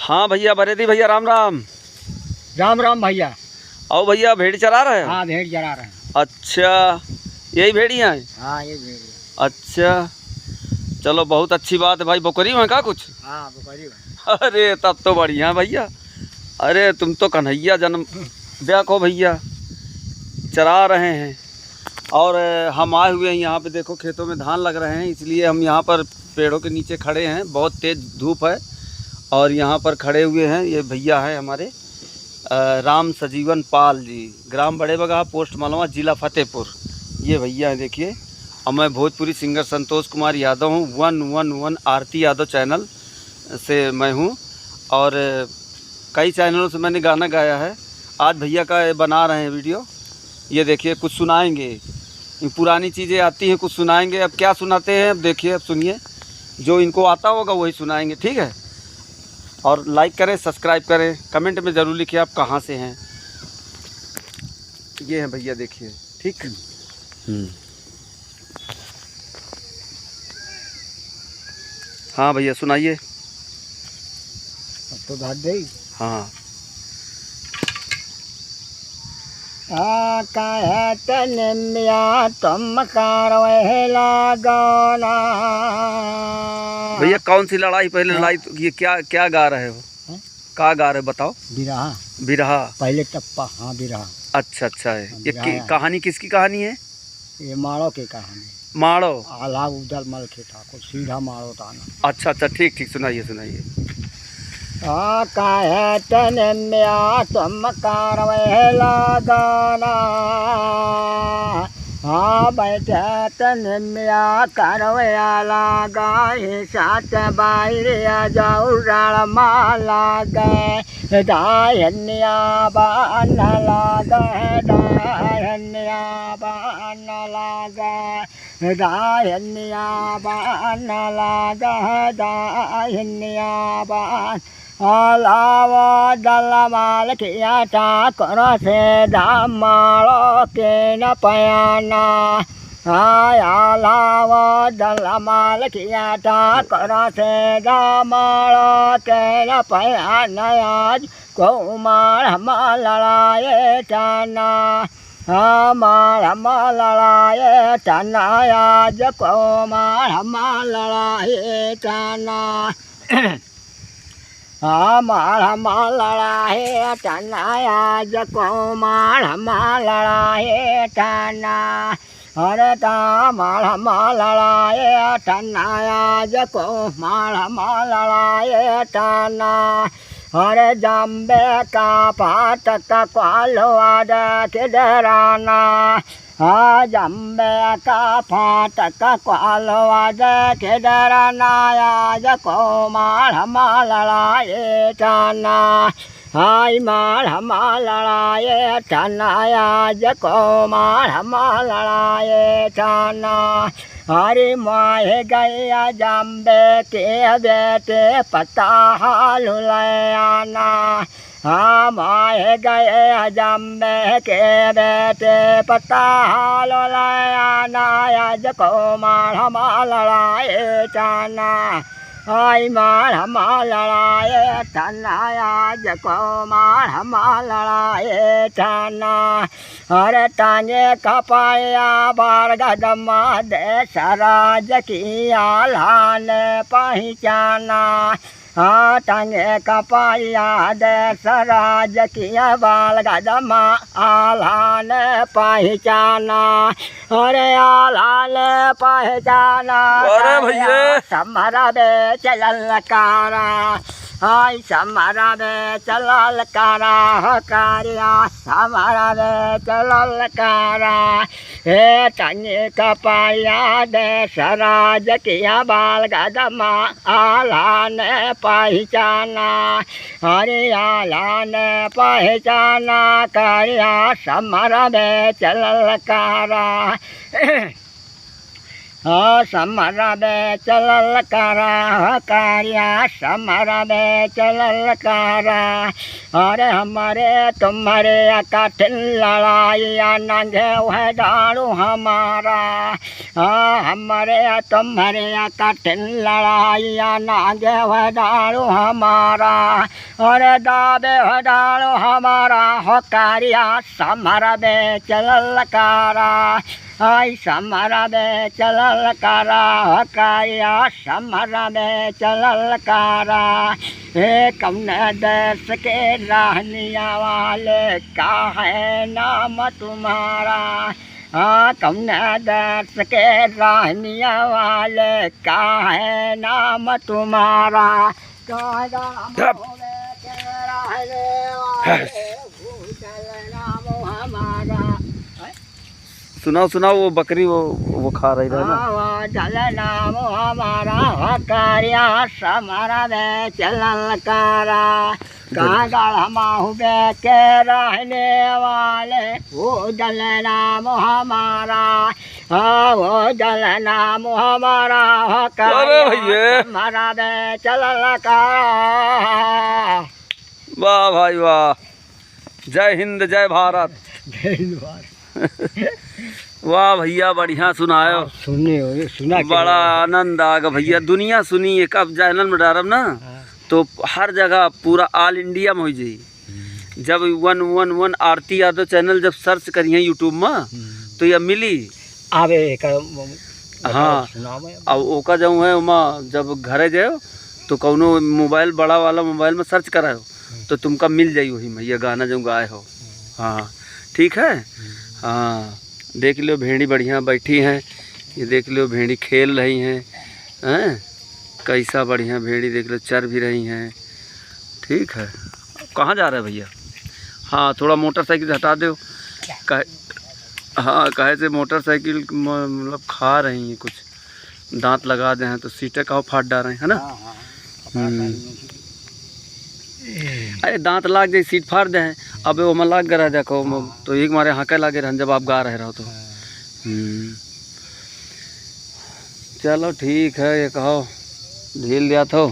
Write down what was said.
हाँ भैया, बरेदी भैया, राम राम। राम राम भैया। आओ भैया, भेड़ चरा रहे हैं? हाँ, भेड़ चरा रहे हैं। अच्छा, यही भेड़िया हैं? हाँ, ये भेड़। अच्छा, चलो बहुत अच्छी बात है भाई। बकरी में का कुछ? हाँ, बकरी है। अरे तब तो बढ़िया है भैया। अरे तुम तो कन्हैया जन्म देखो भैया, चरा रहे हैं। और हम आए हुए हैं यहाँ पे, देखो खेतों में धान लग रहे हैं, इसलिए हम यहाँ पर पेड़ों के नीचे खड़े हैं। बहुत तेज़ धूप है और यहाँ पर खड़े हुए हैं। ये भैया है हमारे राम सजीवन पाल जी, ग्राम बड़े बगहा, पोस्ट मलवा, जिला फतेहपुर। ये भैया है देखिए। और मैं भोजपुरी सिंगर संतोष कुमार यादव हूँ। 111 आरती यादव चैनल से मैं हूँ और कई चैनलों से मैंने गाना गाया है। आज भैया का बना रहे हैं वीडियो। ये देखिए, कुछ सुनाएंगे। पुरानी चीज़ें आती हैं, कुछ सुनाएंगे। अब क्या सुनाते हैं, अब देखिए, अब सुनिए। जो इनको आता होगा वही सुनाएंगे, ठीक है। और लाइक करें, सब्सक्राइब करें, कमेंट में ज़रूर लिखिए आप कहाँ से हैं। ये हैं भैया, देखिए, ठीक। हाँ भैया, सुनाइए। अब तो भाग गई। हाँ। निम्या तुम कारवेला गाना। भैया कौन सी लड़ाई, पहले लड़ाई तो ये क्या गा रहे हो? क्या गा रहे हो बताओ? बिरहा। बिरहा पहले टप्पा। हाँ, बिरहा। अच्छा है। ये कहानी किसकी कहानी है? ये माड़ो की कहानी। माड़ो आला उदल मल के ठाकुर, सीधा माड़ो ताना। अच्छा, ठीक, सुनाइए। निम्या तुम कारवेला गाना। हाँ, बैठे निम्या करवेला गाय, सात बाहरिया जाऊ राण माला गए, दायनिया बान लागे, दायनिया बान लागे, दायनिया बान लागे, दायनिया बान। अलावा दलमाल किया ठाकुर से दामालो के न पयाना। अलावा दलमाल किया ठाकुर से दामालो के न पयाना। आज कुमार हम लड़ाए टाना, हमार हम लड़ाए टाना। आज कुमार हम लड़ाए टाना। हमार हम लड़ाए टाना। आज कुमार हम लड़ाए टाना। अरे तामार हम लड़ाए टाना। आज कुमार हम लड़ाए टाना। अरे जम्बे का फाटक क्वालवाद के डराना। जम्बे का फाटक क्वालवाद के डराना। आज कुमार हम लड़ाए टाना। हाय मार हम लड़ाए टाना। आज कुमार हम लड़ाए टाना। हरे माहे गया जम्बे के बेटे पता हाल आना। हाँ, माहे गए जम्बे के बेटे पता हाल आना। आज कुमार हम लड़ाए टाना। हाय मार हम लड़ाए टाना। आज कुमार हम लड़ाए टाना। अरे टांगे कपाया बार गदमा दे सराज की आल्हान पहचाना। हाँ, टांगे कपाया दे सराज की बाल गदमा आल्हान पहचाना। अरे आल्हान पहचाना। अरे भैया समरा बे चलल कारा। हाय समरा बे चलल कारा। कारिया समरा बे चलल कारा। हे टांगे कपाया दे सराज किया बाल गदमा आल्हान पहचाना। हरे आल्हान पहचाना। कारिया समरा बे चलल कारा। हाँ समरा बे चलल कारा कारिया समरा बे चलल कारा अरे हमारे तुम्हारे कठिन लड़ाइया नंगे वह डालू हमारा हाँ हमारे तुम्हारे कठिन लड़ाइया नंगे वह डालू हमारा अरे दाबे वह डालू हमारा हो कारिया समरा बे चलल कारा आई समरा बे चलल कारा हो कारिया समरा बे चलल कारा हे कौन देश के रहनिया वाले का है नाम तुम्हारा हाँ कौन देश के रहनिया वाले का है नाम तुम्हारा हमारा सुनाओ सुनाओ, वो बकरी वो खा रही है ना। चल नाम हमारा कारिया समरा बे चलल कारा कागड़ माहू बे के रहने वाले वो जल नाम हमारा हाँ वो जल नाम हमारा भैया समरा बे चलल कारा। वाह भाई वाह, जय हिंद जय भारत। जय हिंद भारत। वाह भैया बढ़िया सुनायो, सुनिए सुना बड़ा आनंद आ गया भैया। दुनिया सुनी एक अब चैनल में डारब ना तो हर जगह पूरा ऑल इंडिया में हो जाई। जब 111 आरती यादव चैनल जब सर्च करिए यूट्यूब में तो यह मिली आवे हाँ। अब ओका जो है उमा जब घरे जाओ तो कौनो मोबाइल बड़ा वाला मोबाइल में सर्च कराओ तो तुमका मिल जाई वही में ये गाना जो गाए हो। हाँ ठीक है। हाँ देख लो भेड़ी बढ़िया बैठी हैं, ये देख लो भेड़ी खेल रही हैं कैसा बढ़िया भेड़ी देख लो चर भी रही हैं। ठीक है। कहाँ जा रहे हैं भैया? हाँ थोड़ा मोटरसाइकिल से हटा दो हाँ कहे से मोटरसाइकिल मतलब खा रही हैं कुछ, दांत लगा दे हैं तो सीटें कहाँ फाट डाल रहे हैं है ना। अरे दांत लाग जाए सीट फाड़ दे हैं। अब वो लाग गया देखो तो एक मारे हाँके लागे रहन जब आप गा रहे रहो तो। चलो ठीक है, ये कहो ढील दिया था।